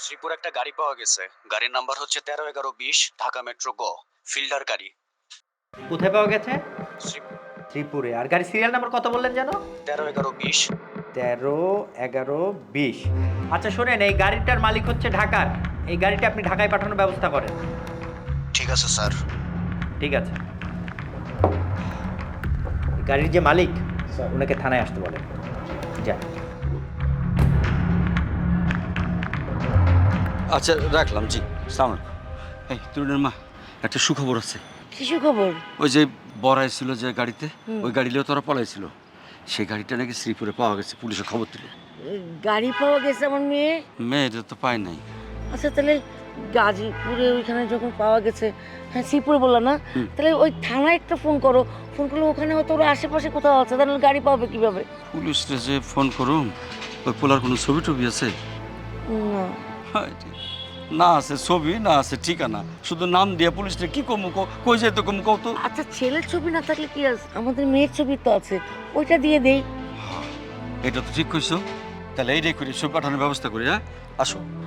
শ্রীপুর একটা গাড়ি পাওয়া গেছে। গাড়ির নাম্বার হচ্ছে 13-11-20, ঢাকা মেট্রো গ, ফিল্ডার গাড়ি। কোথায় পাওয়া গেছে? শ্রী- শ্রীপুরে। আর গাড়ির সিরিয়াল নাম্বার কত বললেন যেন? 13-11-20। 13-11-20। আচ্ছা শোনেন, এই গাড়িটার মালিক হচ্ছে ঢাকার। এই গাড়িটা আপনি ঢাকায় পাঠানোর ব্যবস্থা করেন। ঠিক আছে স্যার। ঠিক আছে। গাড়ির যে মালিক ওনাকে থানায় আসতে বলেন। যান। আচ্ছা রাখলাম, জি। সালাম আলাইকুম। এই তরুণের মা, একটা সুখবর আছে। শিশু খবর? ওই যে বড়াই ছিল যে গাড়িতে, ওই গাড়িলেও তোরা পলাইছিল। সেই গাড়িটা নাকি শ্রীপুরে পাওয়া গেছে, পুলিশে খবর দিল। গাড়ি পাওয়া গেছে আমার মেয়ে? মেয়েটা তো পায় নাই। আচ্ছা তাহলে গাজীপুরে ওইখানে যখন পাওয়া গেছে, হ্যাঁ শ্রীপুরে বললাম না, তাহলে ওই থানায় একটা ফোন করো। ফোন করলে ওখানে হয়তো ওরা আশেপাশে কোথাও আছে, তাহলে গাড়ি পাবে কিভাবে? পুলিশে যে ফোন করুম, ওই পোলার কোনো ছবি টবি আছে? না। হায় রে। না আছে ছবি, না আছে ঠিকানা, শুধু নাম দিয়া পুলিশে কি কমু, কই যাইতো কমু কও তো। আচ্ছা ছেলের ছবি না থাকলে কি আছে, আমাদের মেয়ের ছবি তো আছে, ওইটা দিয়ে দেই। এটা তো ঠিক কইছো। তাহলে এইটাই করি, ছবি পাঠানোর ব্যবস্থা করি। হ্যাঁ আসো।